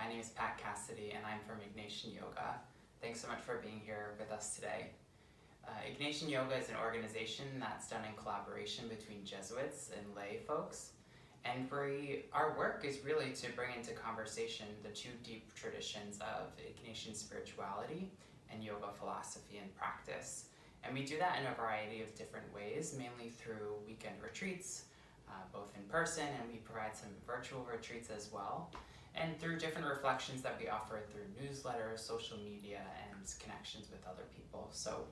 My name is Cassidy and I'm from Ignatian Yoga. Thanks so much for being here with us today. Ignatian Yoga is an organization that's done in collaboration between Jesuits and lay folks. And our work is really to bring into conversation the two deep traditions of Ignatian spirituality and yoga philosophy and practice. And we do that in a variety of different ways, mainly through weekend retreats, both in person, and we provide some virtual retreats as well, and through different reflections that we offer through newsletters, social media, and connections with other people. So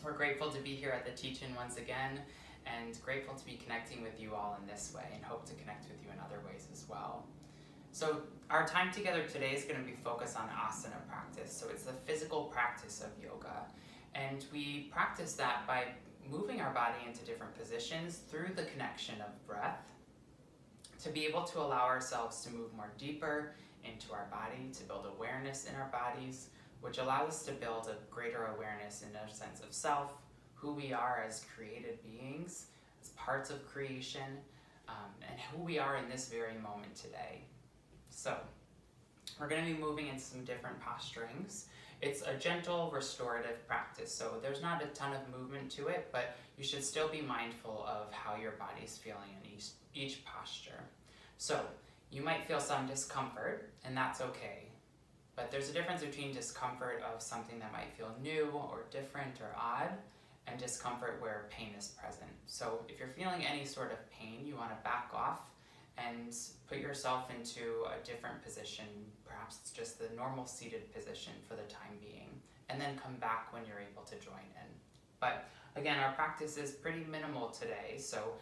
we're grateful to be here at the teach-in once again, and grateful to be connecting with you all in this way, and hope to connect with you in other ways as well. So our time together today is going to be focused on asana practice. So it's the physical practice of yoga, and we practice that by moving our body into different positions through the connection of breath, to be able to allow ourselves to move more deeper into our body, to build awareness in our bodies, which allows us to build a greater awareness in a sense of self, who we are as created beings, as parts of creation, and who we are in this very moment today. So we're going to be moving into some different posturings. It's a gentle restorative practice, so there's not a ton of movement to it, but you should still be mindful of how your body's feeling in each posture. So you might feel some discomfort, and that's okay. But there's a difference between discomfort of something that might feel new or different or odd, and discomfort where pain is present. So if you're feeling any sort of pain, you want to back off and put yourself into a different position. Perhaps it's just the normal seated position for the time being, and then come back when you're able to join in. But again, our practice is pretty minimal today, so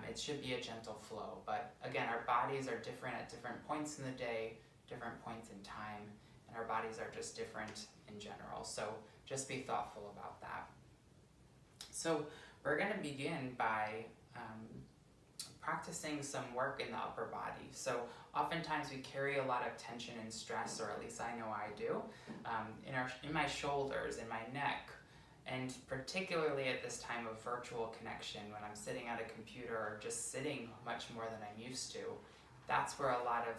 it should be a gentle flow. But again, our bodies are different at different points in the day, different points in time, and our bodies are just different in general. So just be thoughtful about that. So we're going to begin by practicing some work in the upper body. So oftentimes we carry a lot of tension and stress, or at least I know I do, in my shoulders, in my neck, and particularly at this time of virtual connection, when I'm sitting at a computer or just sitting much more than I'm used to. That's where a lot of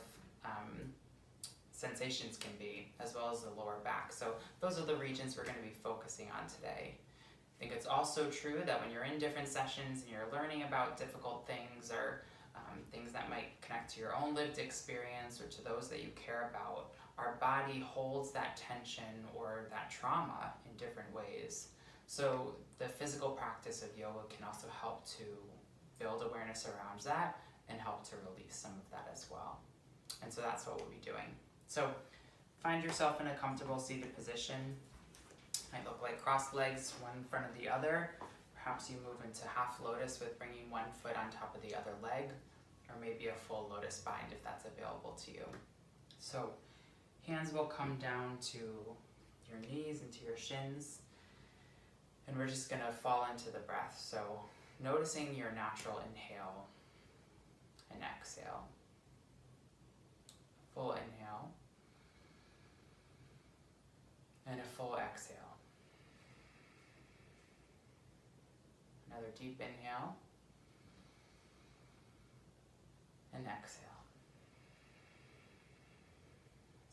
sensations can be, as well as the lower back. So those are the regions we're going to be focusing on today. I think it's also true that when you're in different sessions and you're learning about difficult things, or things that might connect to your own lived experience or to those that you care about, our body holds that tension or that trauma in different ways. So the physical practice of yoga can also help to build awareness around that and help to release some of that as well. And so that's what we'll be doing. So find yourself in a comfortable seated position. Might look like crossed legs, one in front of the other. Perhaps you move into half lotus with bringing one foot on top of the other leg, or maybe a full lotus bind if that's available to you. So hands will come down to your knees and to your shins, and we're just going to fall into the breath. So noticing your natural inhale and exhale. Full inhale and a full exhale. Another deep inhale and exhale.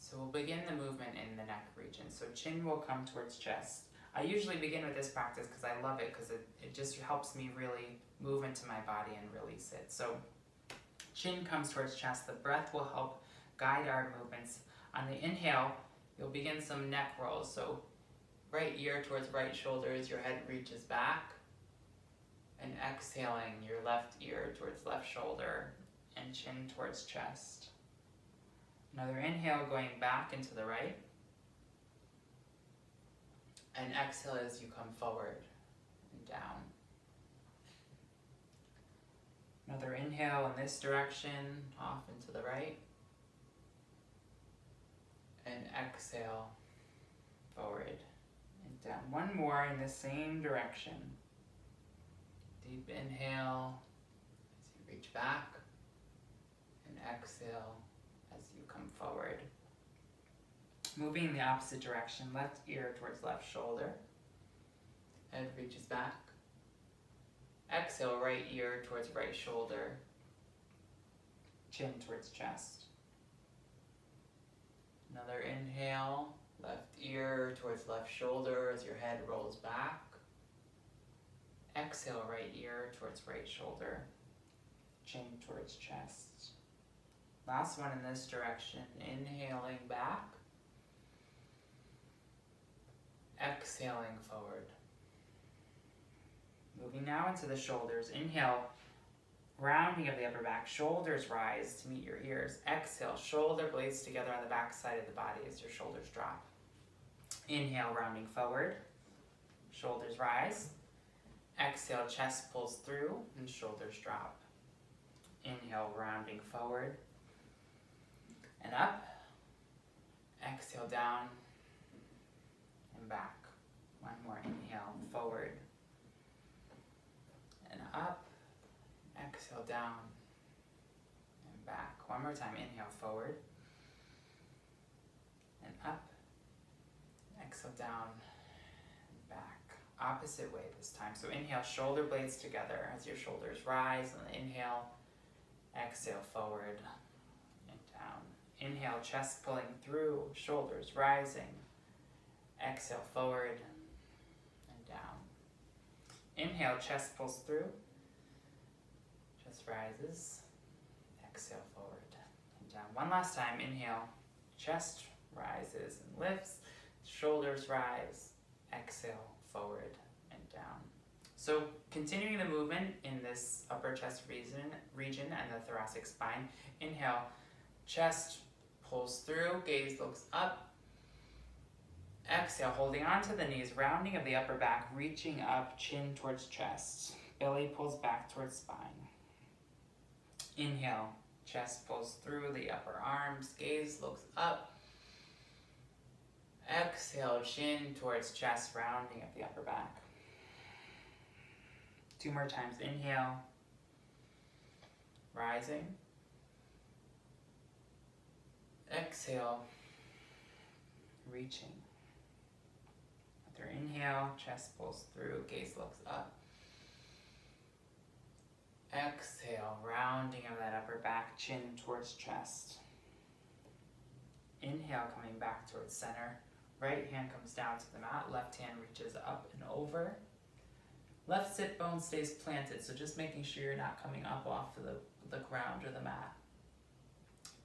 So we'll begin the movement in the neck region. So chin will come towards chest. I usually begin with this practice because I love it, because it just helps me really move into my body and release it. So chin comes towards chest. The breath will help guide our movements. On the inhale, you'll begin some neck rolls. So right ear towards right shoulder as your head reaches back. And exhaling, your left ear towards left shoulder and chin towards chest. Another inhale going back into the right. And exhale as you come forward and down. Another inhale in this direction, off into the right. And exhale forward and down. One more in the same direction. Deep inhale as you reach back, and exhale as you come forward. Moving in the opposite direction, left ear towards left shoulder, head reaches back. Exhale, right ear towards right shoulder, chin towards chest. Another inhale, left ear towards left shoulder as your head rolls back. Exhale, right ear towards right shoulder, chin towards chest. Last one in this direction, inhaling back, exhaling forward. Moving now into the shoulders. Inhale, rounding of the upper back, shoulders rise to meet your ears. Exhale, shoulder blades together on the back side of the body as your shoulders drop. Inhale, rounding forward, shoulders rise. Exhale, chest pulls through and shoulders drop. Inhale, rounding forward and up. Exhale, down and back. One more inhale, forward and up. Exhale, down and back. One more time, inhale, forward and up. Exhale, down and back. Opposite way this time. So inhale, shoulder blades together as your shoulders rise. On the inhale, exhale, forward and down. Inhale, chest pulling through, shoulders rising. Exhale, forward and down. Inhale, chest pulls through, chest rises. Exhale, forward and down. One last time, inhale, chest rises and lifts, shoulders rise. Exhale, forward and down. So continuing the movement in this upper chest region and the thoracic spine. Inhale, chest pulls through, gaze looks up. Exhale, holding on to the knees, rounding of the upper back, reaching up, chin towards chest. Belly pulls back towards spine. Inhale, chest pulls through the upper arms, gaze looks up. Exhale, chin towards chest, rounding of the upper back. Two more times. Inhale, rising. Exhale, reaching. Another inhale, chest pulls through, gaze looks up. Exhale, rounding of that upper back, chin towards chest. Inhale, coming back towards center. Right hand comes down to the mat, left hand reaches up and over. Left sit bone stays planted, so just making sure you're not coming up off of the ground or the mat.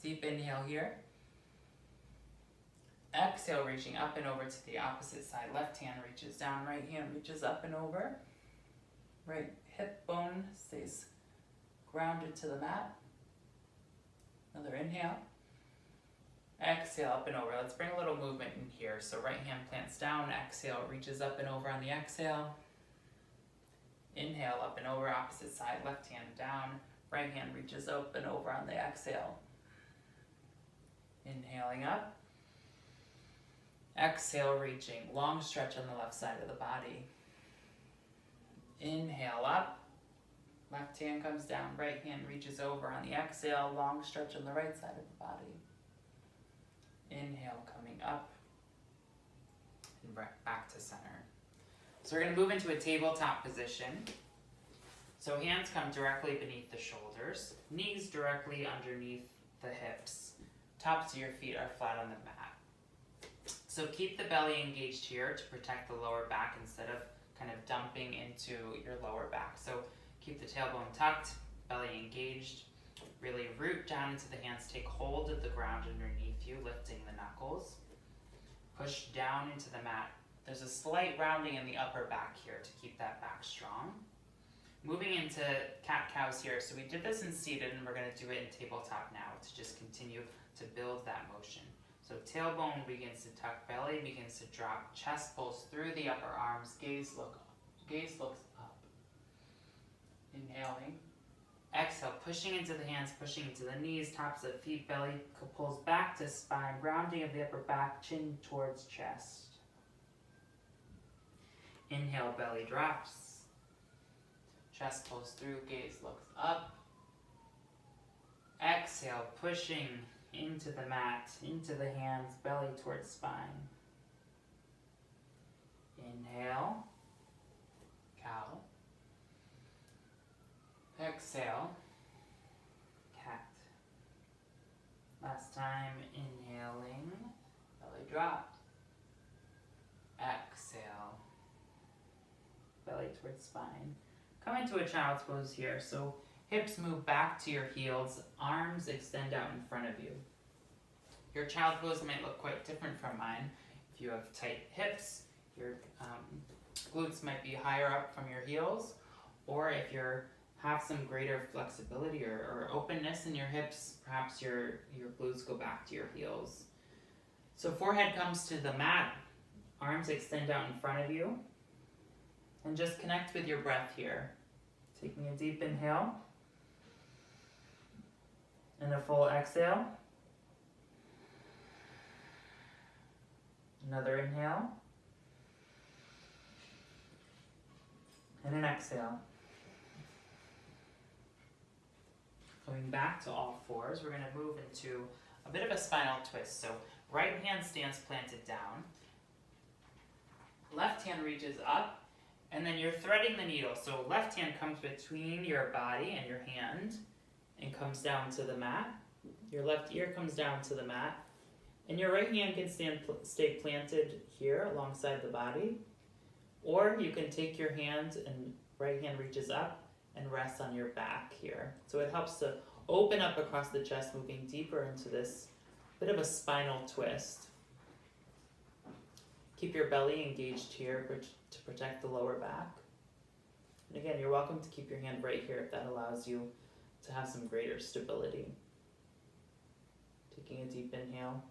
Deep inhale here. Exhale, reaching up and over to the opposite side. Left hand reaches down, right hand reaches up and over. Right hip bone stays grounded to the mat. Another inhale. Exhale, up and over. Let's bring a little movement in here. So right hand plants down, exhale, reaches up and over on the exhale. Inhale, up and over, opposite side, left hand down, right hand reaches up and over on the exhale. Inhaling up. Exhale, reaching, long stretch on the left side of the body. Inhale up. Left hand comes down, right hand reaches over on the exhale, long stretch on the right side of the body. Inhale, coming up and back to center. So we're going to move into a tabletop position. So hands come directly beneath the shoulders, knees directly underneath the hips. Tops of your feet are flat on the mat. So keep the belly engaged here to protect the lower back instead of kind of dumping into your lower back. So keep the tailbone tucked, belly engaged. Really root down into the hands, take hold of the ground underneath you, lifting the knuckles. Push down into the mat. There's a slight rounding in the upper back here to keep that back strong. Moving into cat-cows here. So we did this in seated and we're going to do it in tabletop now to just continue to build that motion. So tailbone begins to tuck, belly begins to drop, chest pulls through the upper arms, gaze looks up. Inhaling. Exhale, pushing into the hands, pushing into the knees, tops of feet, belly pulls back to spine, rounding of the upper back, chin towards chest. Inhale, belly drops. Chest pulls through, gaze looks up. Exhale, pushing into the mat, into the hands, belly towards spine. Inhale, cow. Exhale, cat. Last time, inhaling. belly towards spine. Come into a child's pose here. So hips move back to your heels, arms extend out in front of you. Your child pose might look quite different from mine. If you have tight hips, your glutes might be higher up from your heels, or if you have some greater flexibility or openness in your hips, perhaps your glutes go back to your heels. So forehead comes to the mat, arms extend out in front of you, and just connect with your breath here. Taking a deep inhale, and a full exhale. Another inhale, and an exhale. Going back to all fours, we're going to move into a bit of a spinal twist. So right hand stands planted down, left hand reaches up, and then you're threading the needle. So left hand comes between your body and your hand and comes down to the mat. Your left ear comes down to the mat. And your right hand can stay planted here alongside the body. Or you can take your hand and right hand reaches up and rests on your back here. So it helps to open up across the chest, moving deeper into this bit of a spinal twist. Keep your belly engaged here to protect the lower back. And again, you're welcome to keep your hand right here if that allows you to have some greater stability. Taking a deep inhale.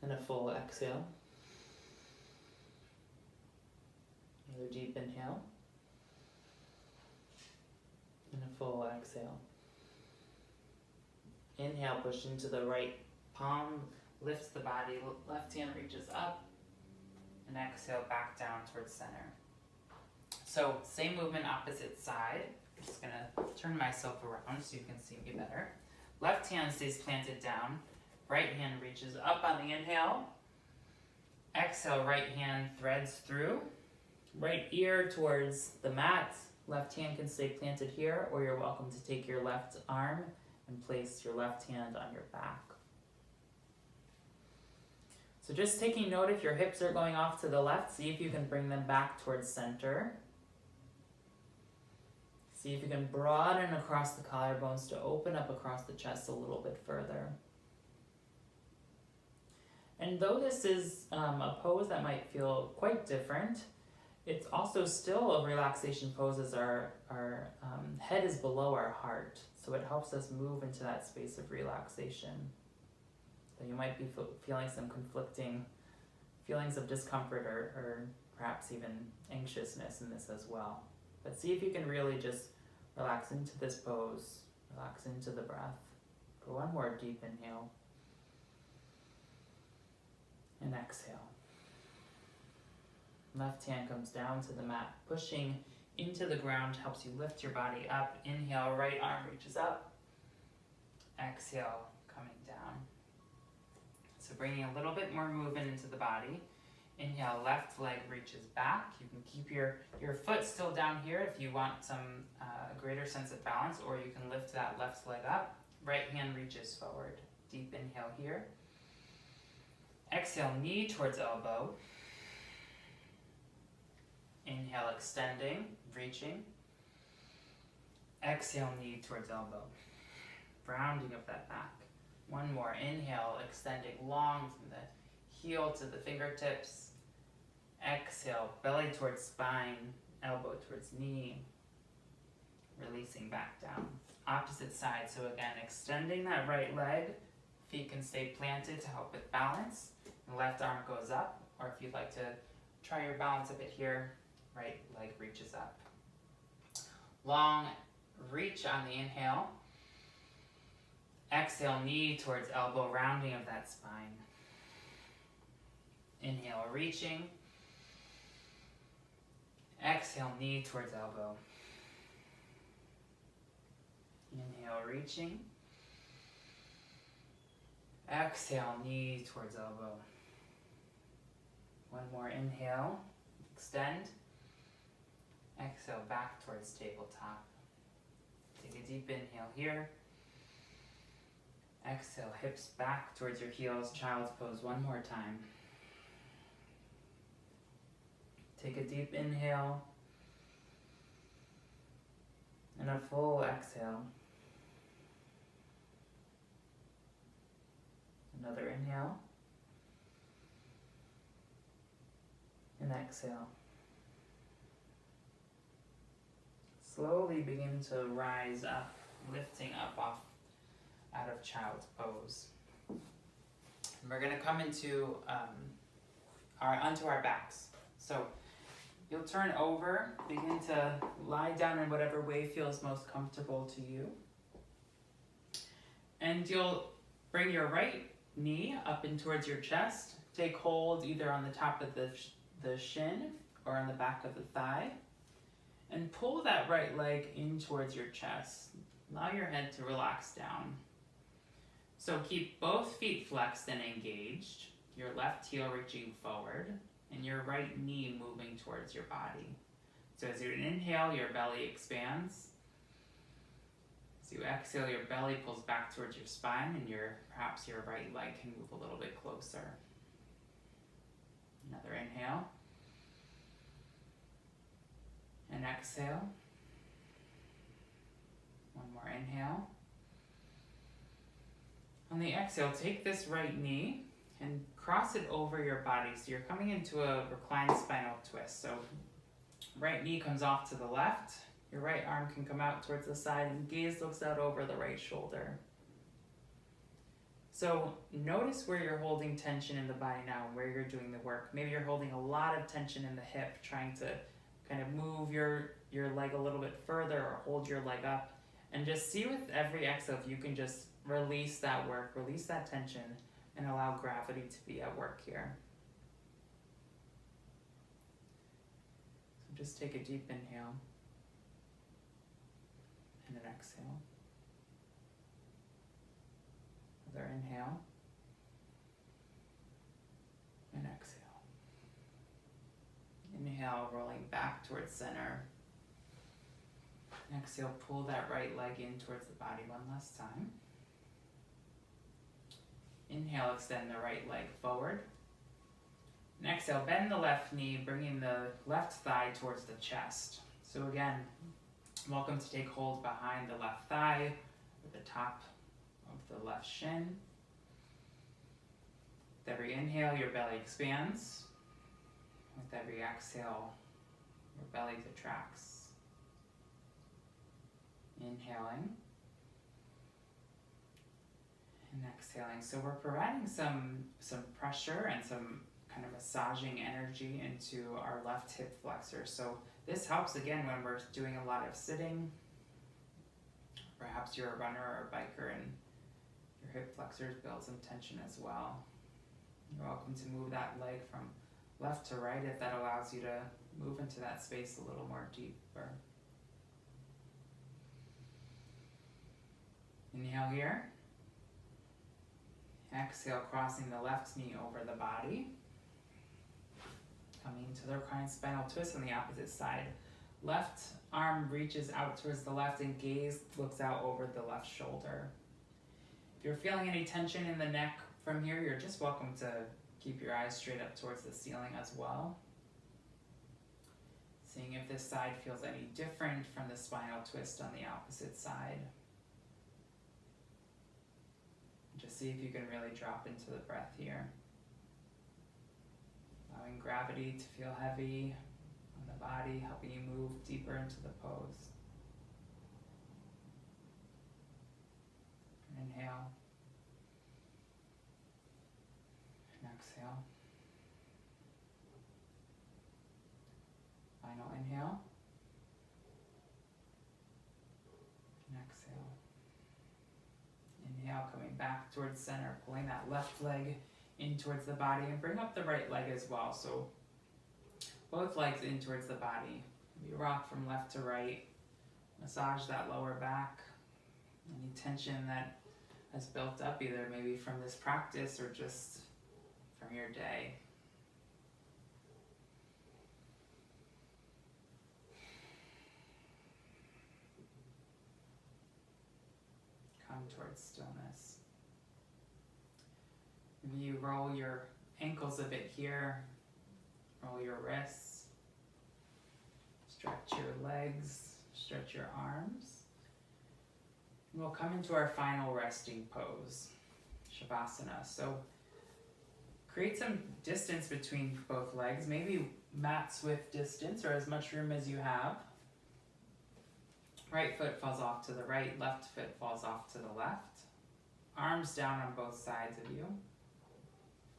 And a full exhale. Another deep inhale. And a full exhale. Inhale, push into the right palm, lifts the body, left hand reaches up, and exhale back down towards center. So same movement, opposite side. I'm just gonna turn myself around so you can see me better. Left hand stays planted down. Right hand reaches up on the inhale. Exhale, right hand threads through. Right ear towards the mat. Left hand can stay planted here, or you're welcome to take your left arm and place your left hand on your back. So just taking note if your hips are going off to the left, see if you can bring them back towards center. See if you can broaden across the collarbones to open up across the chest a little bit further. And though this is a pose that might feel quite different, it's also still a relaxation pose as our head is below our heart. So it helps us move into that space of relaxation. So you might be feeling some conflicting feelings of discomfort or perhaps even anxiousness in this as well. But see if you can really just relax into this pose, relax into the breath. For one more deep inhale. And exhale. Left hand comes down to the mat, pushing into the ground, helps you lift your body up. Inhale, right arm reaches up. Exhale, coming down. So bringing a little bit more movement into the body. Inhale, left leg reaches back. You can keep your foot still down here if you want some greater sense of balance, or you can lift that left leg up. Right hand reaches forward. Deep inhale here. Exhale, knee towards elbow. Inhale, extending, reaching. Exhale, knee towards elbow. Rounding of that back. One more. Inhale, extending long from the heel to the fingertips. Exhale, belly towards spine, elbow towards knee. Releasing back down. Opposite side. So again, extending that right leg. Feet can stay planted to help with balance. The left arm goes up, or if you'd like to try your balance a bit here, right leg reaches up. Long reach on the inhale. Exhale, knee towards elbow, rounding of that spine. Inhale, reaching. Exhale, knee towards elbow. Inhale, reaching. Exhale, knee towards elbow. One more inhale, extend. Exhale, back towards tabletop. Take a deep inhale here. Exhale, hips back towards your heels, child's pose one more time. Take a deep inhale and a full exhale. Another inhale and exhale. Slowly begin to rise up, lifting up off out of child's pose. And we're going to come into onto our backs. So you'll turn over, begin to lie down in whatever way feels most comfortable to you. And you'll bring your right knee up in towards your chest. Take hold either on the top of the shin or on the back of the thigh. And pull that right leg in towards your chest. Allow your head to relax down. So keep both feet flexed and engaged. Your left heel reaching forward and your right knee moving towards your body. So as you inhale, your belly expands. As you exhale, your belly pulls back towards your spine and perhaps your right leg can move a little bit closer. Another inhale. And exhale. One more inhale. On the exhale, take this right knee and cross it over your body. So you're coming into a reclined spinal twist. So right knee comes off to the left. Your right arm can come out towards the side and gaze looks out over the right shoulder. So notice where you're holding tension in the body now, where you're doing the work. Maybe you're holding a lot of tension in the hip, trying to kind of move your leg a little bit further or hold your leg up. And just see with every exhale if you can just release that work, release that tension, and allow gravity to be at work here. So just take a deep inhale and an exhale. Another inhale and exhale. Inhale, rolling back towards center. Exhale, pull that right leg in towards the body one last time. Inhale, extend the right leg forward. And exhale, bend the left knee, bringing the left thigh towards the chest. So again, welcome to take hold behind the left thigh, at the top of the left shin. With every inhale, your belly expands. With every exhale, your belly contracts. Inhaling and exhaling. So we're providing some pressure and some kind of massaging energy into our left hip flexor. So this helps again when we're doing a lot of sitting. Perhaps you're a runner or a biker and your hip flexors build some tension as well. You're welcome to move that leg from left to right if that allows you to move into that space a little more deeper. Inhale here. Exhale, crossing the left knee over the body. Coming to the reclined spinal twist on the opposite side. Left arm reaches out towards the left and gaze looks out over the left shoulder. If you're feeling any tension in the neck from here, you're just welcome to keep your eyes straight up towards the ceiling as well. Seeing if this side feels any different from the spinal twist on the opposite side. Just see if you can really drop into the breath here. Allowing gravity to feel heavy on the body, helping you move deeper into the pose. Inhale. And exhale. Final inhale. And exhale. Inhale, coming back towards center, pulling that left leg in towards the body and bring up the right leg as well. So both legs in towards the body. You rock from left to right. Massage that lower back. Any tension that has built up either maybe from this practice or just from your day. Come towards stillness. Maybe you roll your ankles a bit here, roll your wrists, legs, stretch your arms. We'll come into our final resting pose, Shavasana. So create some distance between both legs, maybe mat width distance or as much room as you have. Right foot falls off to the right, left foot falls off to the left. Arms down on both sides of you.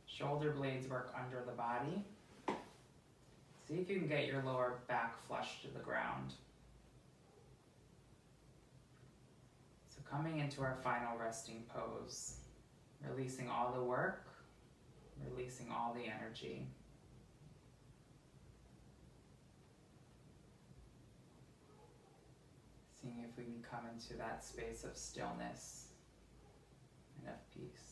Shoulder blades work under the body. See if you can get your lower back flush to the ground. So coming into our final resting pose, releasing all the work, releasing all the energy. Seeing if we can come into that space of stillness and of peace.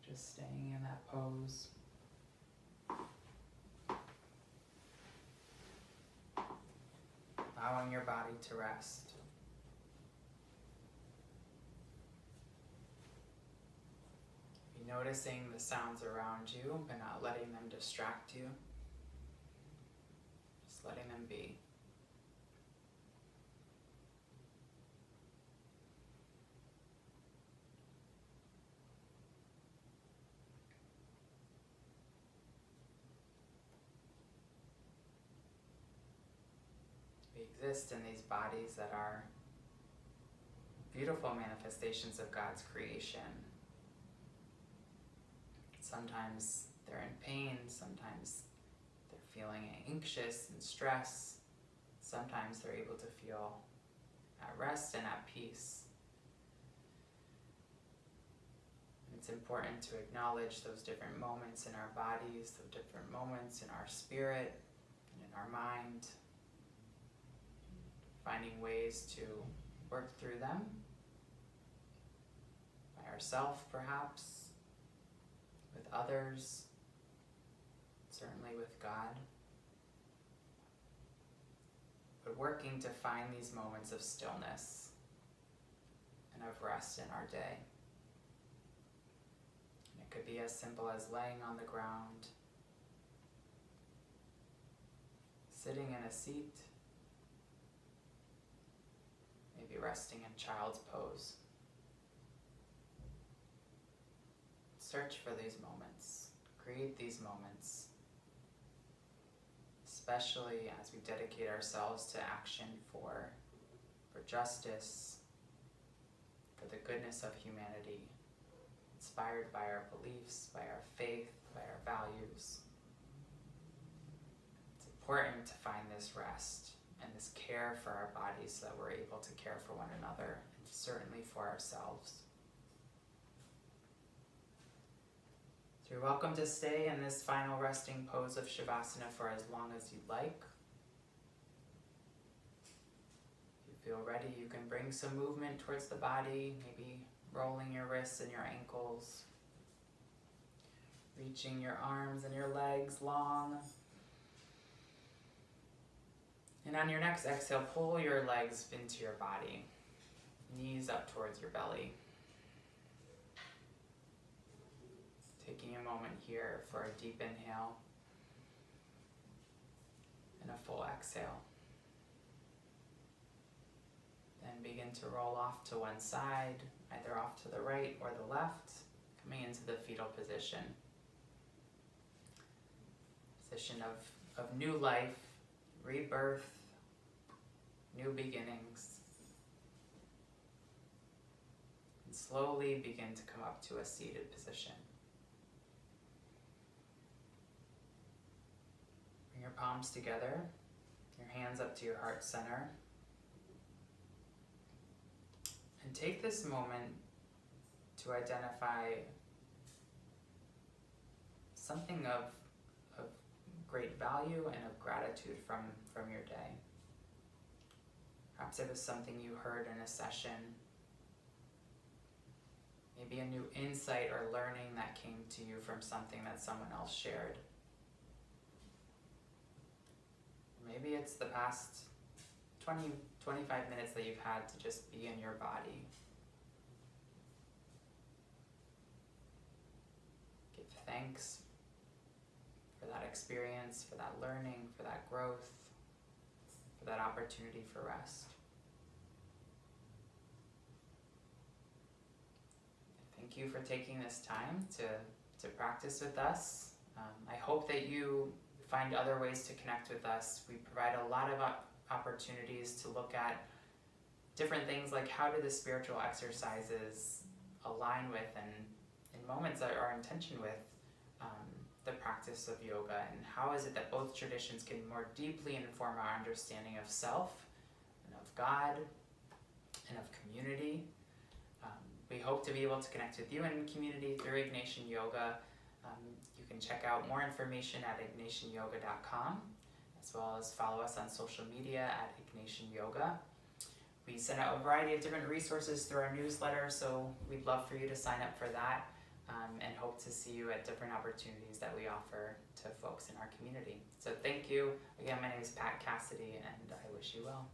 Just staying in that pose. Allowing your body to rest. Be noticing the sounds around you, but not letting them distract you. Just letting them be. We exist in these bodies that are beautiful manifestations of God's creation. Sometimes they're in pain, sometimes they're feeling anxious and stress, sometimes they're able to feel at rest and at peace. It's important to acknowledge those different moments in our bodies, those different moments in our spirit and in our mind, finding ways to work through them by ourselves perhaps, with others, certainly with God, but working to find these moments of stillness and of rest in our day. And it could be as simple as laying on the ground, sitting in a seat, maybe resting in child's pose. Search for these moments, create these moments, especially as we dedicate ourselves to action for justice, for the goodness of humanity, inspired by our beliefs, by our faith, by our values. It's important to find this rest and this care for our bodies so that we're able to care for one another and certainly for ourselves. So you're welcome to stay in this final resting pose of Shavasana for as long as you'd like. If you feel ready, you can bring some movement towards the body, maybe rolling your wrists and your ankles, reaching your arms and your legs long. And on your next exhale, pull your legs into your body, knees up towards your belly. Taking a moment here for a deep inhale and a full exhale. Then begin to roll off to one side, either off to the right or the left, coming into the fetal position. Position of new life, rebirth, new beginnings. And slowly begin to come up to a seated position. Bring your palms together, your hands up to your heart center. And take this moment to identify something of great value and of gratitude from your day. Perhaps it was something you heard in a session, maybe a new insight or learning that came to you from something that someone else shared. Maybe it's the past 20, 25 minutes that you've had to just be in your body. Give thanks for that experience, for that learning, for that growth, for that opportunity for rest. Thank you for taking this time to practice with us. I hope that you find other ways to connect with us. We provide a lot of opportunities to look at different things like how do the spiritual exercises align with and in moments that are in tension with the practice of yoga, and how is it that both traditions can more deeply inform our understanding of self and of God and of community. We hope to be able to connect with you in community through Ignatian Yoga. You can check out more information at ignatianyoga.com, as well as follow us on social media at Ignatian Yoga. We send out a variety of different resources through our newsletter, so we'd love for you to sign up for that, and hope to see you at different opportunities that we offer to folks in our community. So thank you. Again, my name is Cassidy, and I wish you well.